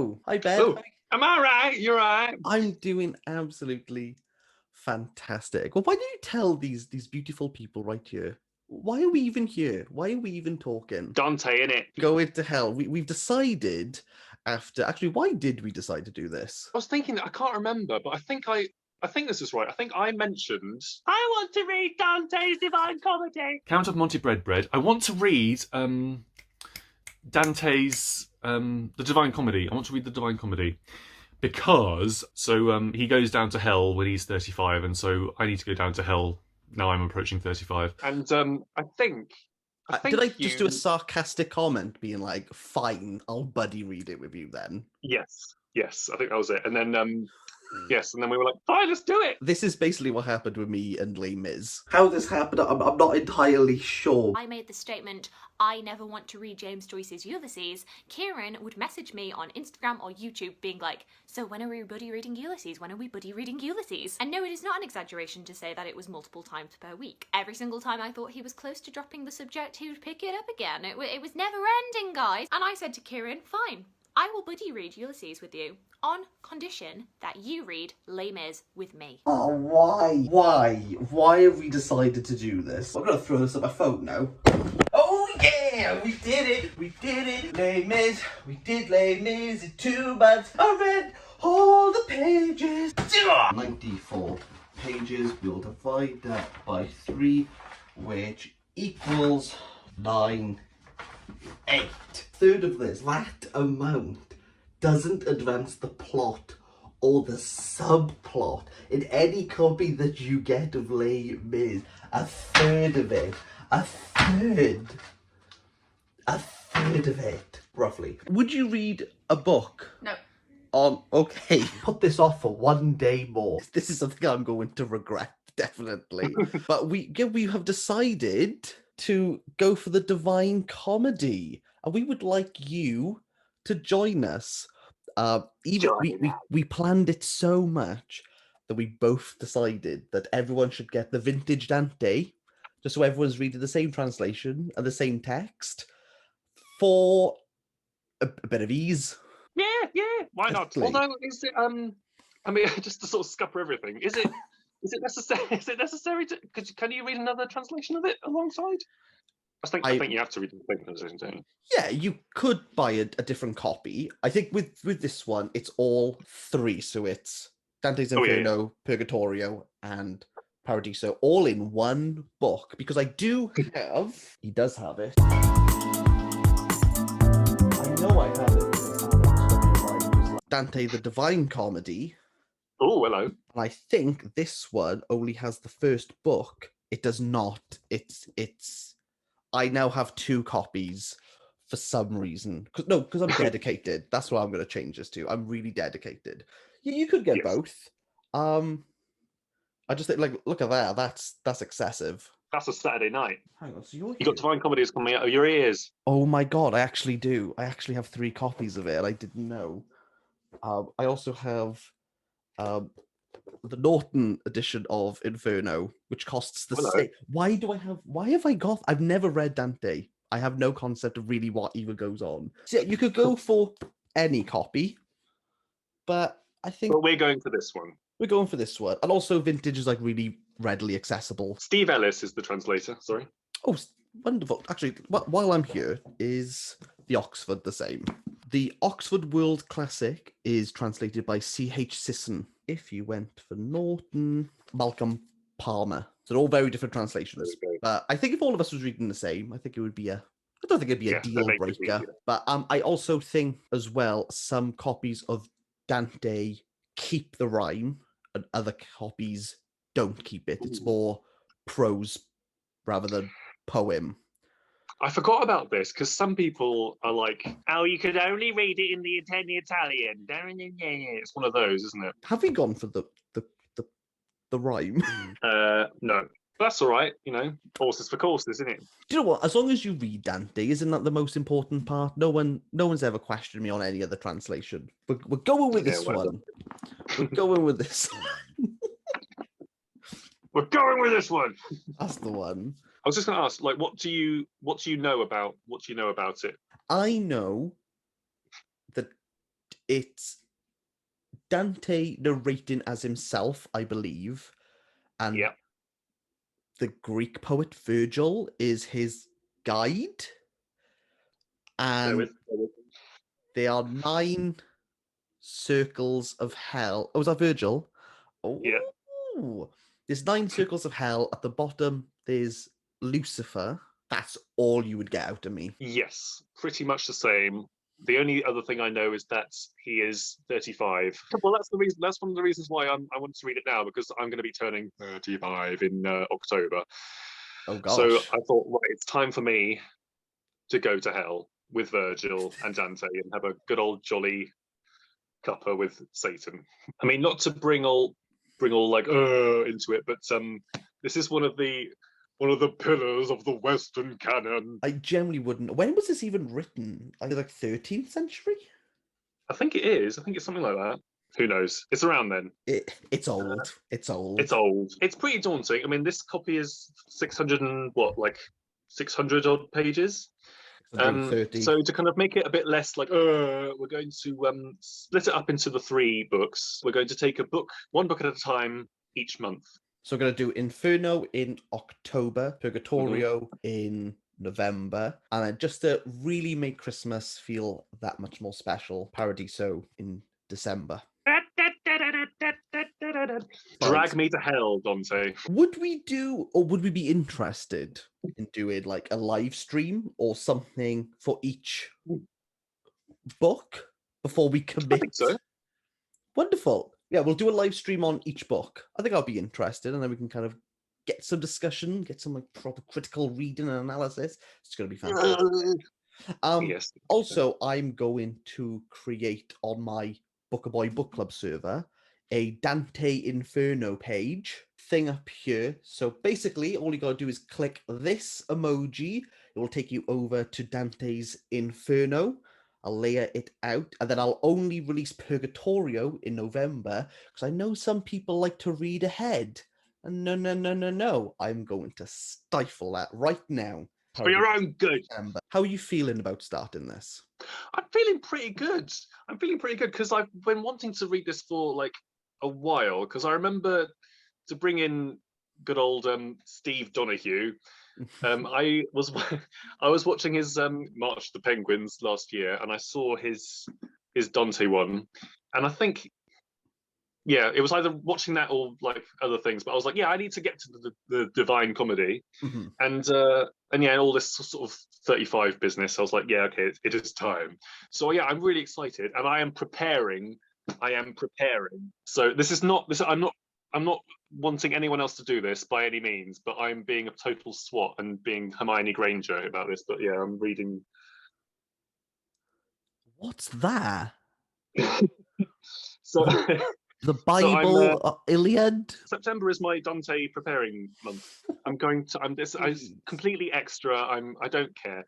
Hello. Hi, Ben. Oh, am I right? You're right. I'm doing absolutely fantastic. Well, why don't you tell these beautiful people right here? Why are we even here? Why are we even talking? Dante, innit? Go into hell. We've decided after... Actually, why did we decide to do this? I was thinking, I can't remember, but I think this is right. I think I mentioned I want to read Dante's Divine Comedy. Count of Monte Bread. I want to read Dante's the Divine Comedy. I want to read the Divine Comedy because he goes down to hell when he's 35, and so I need to go down to hell now I'm approaching 35. And I think did I just do a sarcastic comment being like, fine, I'll buddy read it with you then? Yes, I think that was it. And then yes, and then we were like, fine, let's do it. This is basically what happened with me and Les Mis. How this happened, I'm not entirely sure. I made the statement, I never want to read James Joyce's Ulysses. Kieran would message me on Instagram or YouTube being like, so when are we buddy reading Ulysses? When are we buddy reading Ulysses? And no, it is not an exaggeration to say that it was multiple times per week. Every single time I thought he was close to dropping the subject, he would pick it up again. It was never ending, guys. And I said to Kieran, fine, I will buddy read Ulysses with you on condition that you read Les Mis with me. Oh, why? Why have we decided to do this? I'm gonna throw this at my phone now. Oh yeah, we did it, Les Mis, we did Les Mis in 2 months. I read all the pages. 94 pages, we'll divide that by 3, which equals 9, 8. Third of this, that amount doesn't advance the plot or the subplot in any copy that you get of Les Mis. A third of it. A third of it, roughly. Would you read a book? No. Okay. Put this off for 1 day more. This is something I'm going to regret, definitely. But we have decided to go for the Divine Comedy. And we would like you to join us. We planned it so much that we both decided that everyone should get the vintage Dante, just so everyone's reading the same translation and the same text for a bit of ease. Yeah, why not? Exactly. Although, is it I mean, just to sort of scupper everything, is it necessary? Is it necessary to? Can you read another translation of it alongside? I think you have to read the same translation, don't you? Yeah, you could buy a different copy. I think with this one, it's all 3. So it's Dante's Inferno, Purgatorio, and Paradiso, all in one book. Because I do have... He does have it. I know I have it. Dante, the Divine Comedy. Oh, hello. And I think this one only has the first book. It does not. It's... I now have 2 copies for some reason. Because I'm dedicated. That's what I'm going to change this to. I'm really dedicated. You could get both. I just think, like, look at that. That's excessive. That's a Saturday night. Hang on, so you got Divine Comedies coming out of your ears. Oh my god, I actually do. I actually have 3 copies of it. I didn't know. I also have the Norton edition of Inferno, which costs the same. I've never read Dante. I have no concept of really what even goes on. So yeah, you could go for any copy, but I think... But we're going for this one. We're going for this one. And also vintage is like really readily accessible. Steve Ellis is the translator, sorry. Oh, wonderful. Actually, while I'm here, is the Oxford the same? The Oxford World Classic is translated by C.H. Sisson. If you went for Norton, Malcolm Palmer. So they're all very different translations. But I think if all of us was reading the same, I think it would be I don't think it'd be a deal breaker. But I also think as well, some copies of Dante keep the rhyme and other copies don't keep it. It's more prose rather than poem. I forgot about this because some people are like, oh, you could only read it in the Italian. It's one of those, isn't it? Have we gone for the rhyme? No. That's all right, horses for courses, isn't it? Do you know what? As long as you read Dante, isn't that the most important part? No one's ever questioned me on any other translation. We're going with this one. We're going with this. We're going with this one. That's the one. I was just going to ask, like, what do you know about it? I know that it's Dante narrating as himself, I believe, and Yeah. the Greek poet Virgil is his guide, and There is. there are 9 circles of hell. Oh, is that Virgil? Oh, Yeah. there's 9 circles of hell. At the bottom, there's Lucifer. That's all you would get out of me. Yes, pretty much the same. The only other thing I know is that he is 35. Well, that's the reason. That's one of the reasons why I wanted to read it now, because I'm going to be turning 35 in October. Oh gosh. So I thought, right, it's time for me to go to hell with Virgil and Dante and have a good old jolly cuppa with Satan. I mean, not to bring all like into it, but this is one of the pillars of the Western canon. I generally wouldn't. When was this even written? Like 13th century? I think it is. I think it's something like that. Who knows? It's around then. It's old. It's old. It's old. It's pretty daunting. I mean, this copy is 600 and what, like 600 odd pages. 130. So to kind of make it a bit less like, we're going to split it up into the 3 books. We're going to take one book at a time each month. So we're going to do Inferno in October, Purgatorio in November, and then just to really make Christmas feel that much more special, Paradiso in December. Drag me to hell, Dante. Would we be interested in doing like a live stream or something for each book before we commit? I think so. Wonderful. Yeah, we'll do a live stream on each book. I think I'll be interested, and then we can kind of get some discussion, get some like proper critical reading and analysis. It's going to be fantastic. Yes. Also, I'm going to create on my Bookaboy Book Club server a Dante Inferno page thing up here. So basically, all you got to do is click this emoji. It will take you over to Dante's Inferno. I'll layer it out, and then I'll only release Purgatorio in November, because I know some people like to read ahead. And no. I'm going to stifle that right now. For your own good. How are you feeling about starting this? I'm feeling pretty good. Because I've been wanting to read this for like a while, because I remember to bring in good old Steve Donahue. I was watching his March of the Penguins last year, and I saw his Dante one, and I think, yeah, it was either watching that or like other things. But I was like, yeah, I need to get to the Divine Comedy, and yeah, all this sort of 35 business. I was like, yeah, okay, it is time. So yeah, I'm really excited, and I am preparing. So this is not this. I'm not wanting anyone else to do this by any means, but I'm being a total swot and being Hermione Granger about this. But yeah, I'm reading. What's that? So the Bible, so Iliad. September is my Dante preparing month. I'm completely extra. I don't care.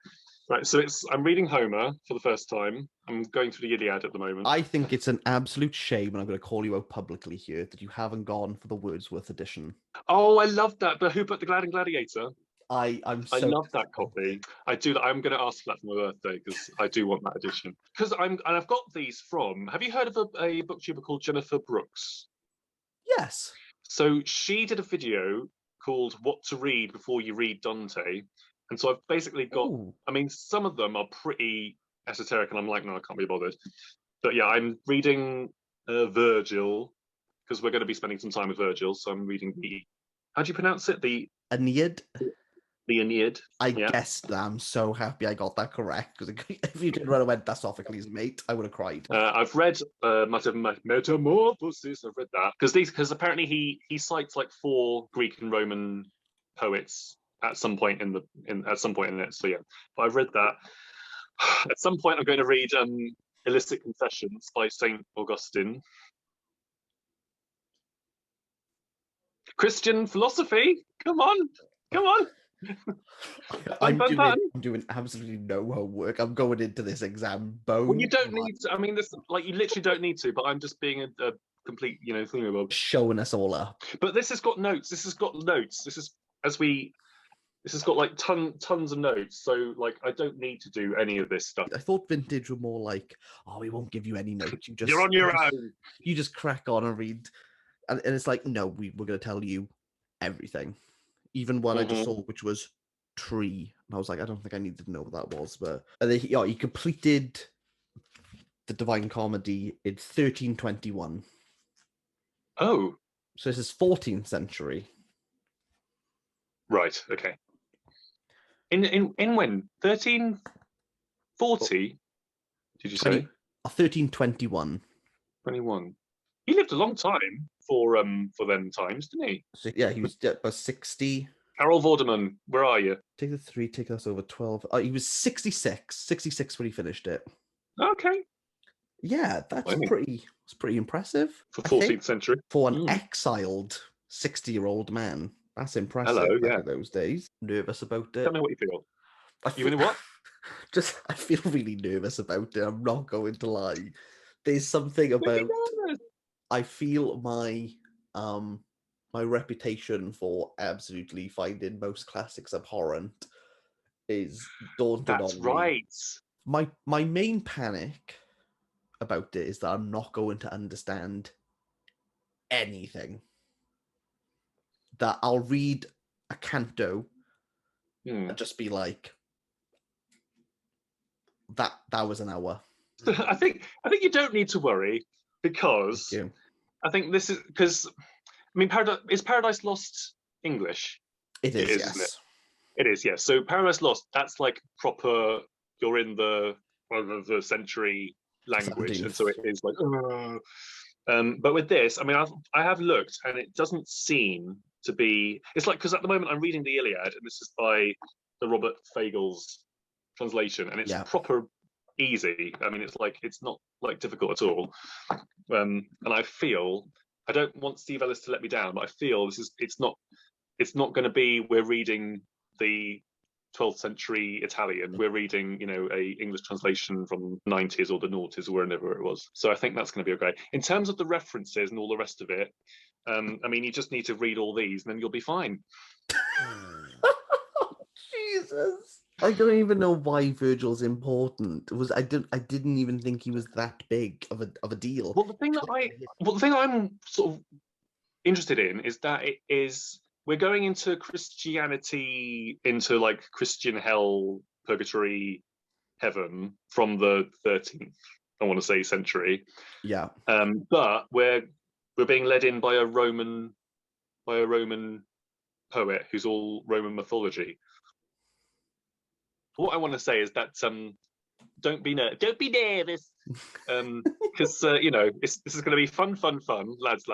Right, so I'm reading Homer for the first time. I'm going through the Iliad at the moment. I think it's an absolute shame, and I'm going to call you out publicly here, that you haven't gone for the Wordsworth edition. Oh, I love that. But who put the Glad and Gladiator? I love that copy. I do. I'm going to ask for that for my birthday, because I do want that edition. Because I've got these from. Have you heard of a booktuber called Jennifer Brooks? Yes. So she did a video called "What to Read Before You Read Dante," and so I've basically got. Ooh. I mean, some of them are pretty esoteric, and I'm like, no, I can't be bothered. But yeah, I'm reading Virgil, because we're going to be spending some time with Virgil. So I'm reading how do you pronounce it? The Aeneid. The Aeneid. I guessed that. I'm so happy I got that correct, because if you didn't run away, that's Sophocles, mate, I would have cried. I've read Metamorphosis. I've read that because apparently he cites like 4 Greek and Roman poets at some point in it. So yeah, but I've read that. At some point, I'm going to read Illicit Confessions by Saint Augustine. Christian philosophy. Come on. I'm doing absolutely no homework. I'm going into this exam bone. Well, you don't need to. I mean, this you literally don't need to. But I'm just being a complete, thingamabob. Showing us all up. But this has got notes. This is as we This has got like tons of notes, so like I don't need to do any of this stuff. I thought Vintage were more like, oh, we won't give you any notes. You just You're on your own. You just crack on and read, and it's like, no, we're going to tell you everything, even one I just saw, which was Tree, and I was like, I don't think I needed to know what that was, but and then he completed the Divine Comedy in 1321. Oh, So this is 14th century. right. Okay. In when 1340? Did you say 1321? 21? He lived a long time for them times, didn't he? So yeah, he was about 60. Harold Vorderman, where are you? Take the 3, take us over 12. He was 66 when he finished it. Okay. Yeah, that's Blimey. pretty impressive. For 14th century. For an exiled 60-year-old man. That's impressive. Hello, back yeah. in those days. Nervous about it. Tell me what you feel. You mean what? I feel really nervous about it. I'm not going to lie. There's something about. I feel my my reputation for absolutely finding most classics abhorrent is daunted on me. That's right. My main panic about it is that I'm not going to understand anything. That I'll read a canto and just be like, that was an hour. I think you don't need to worry, because I think this is because I mean, is Paradise Lost English? It is, yes. Isn't it? It is, yes. So Paradise Lost, that's like proper. You're in the century language, 17th. and so it is like. But with this, I mean, I have looked, and it doesn't seem to be. It's like, because at the moment I'm reading the Iliad, and this is by the Robert Fagel's translation, and it's proper easy. I mean, it's not like difficult at all. And I feel, I don't want Steve Ellis to let me down, but I feel it's not going to be, we're reading the 12th century Italian. We're reading, a English translation from the 90s or the noughties or wherever it was. So I think that's going to be okay. In terms of the references and all the rest of it, I mean, you just need to read all these and then you'll be fine. Jesus. I don't even know why Virgil's important. I didn't even think he was that big of a deal. Well, the thing I'm sort of interested in is that we're going into Christianity, into like Christian hell, purgatory, heaven from the 13th, I want to say, century. Yeah. But we're being led in by a Roman poet who's all Roman mythology. What I want to say is that don't be nervous, because this is going to be fun, lads,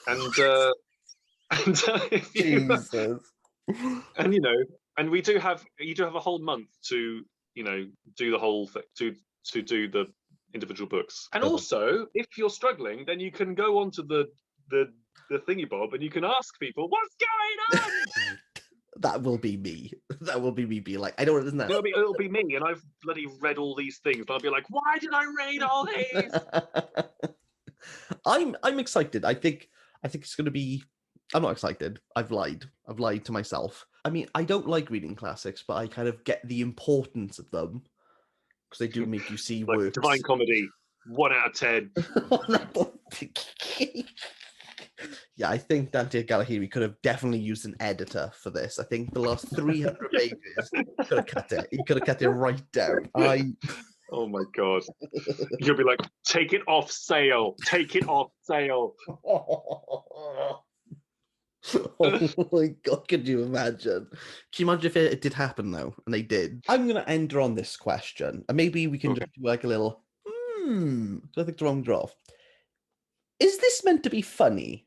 and if you, Jesus. and and you do have a whole month to do the whole thing, to do the individual books, and also if you're struggling, then you can go onto the thingy bob and you can ask people what's going on. That will be me. That will be me being like, I don't understand. It'll be me, and I've bloody read all these things, but I'll be like, why did I read all these? I'm excited. I think it's going to be. I'm not excited. I've lied to myself. I mean, I don't like reading classics, but I kind of get the importance of them because they do make you see like works. Divine Comedy, 1 out of 10. Yeah, I think Dante Alighieri could have definitely used an editor for this. I think the last 300 pages, he could have cut it. He could have cut it right down. Oh my God. You'll be like, take it off sale. Take it off sale. Oh my God, could you imagine? Can you imagine if it did happen though? And they did. I'm going to end on this question. And maybe we can just do like a little, I think the wrong draft. Is this meant to be funny?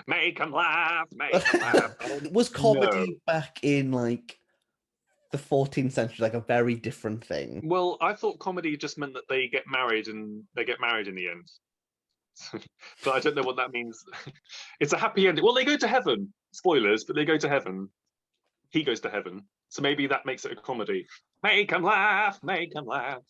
Make them laugh, make them laugh. Was comedy back in like the 14th century like a very different thing? Well, I thought comedy just meant that they get married and they get married in the end. But I don't know what that means. It's a happy ending. Well, they go to heaven. Spoilers, but they go to heaven. He goes to heaven. So maybe that makes it a comedy. Make them laugh, make them laugh.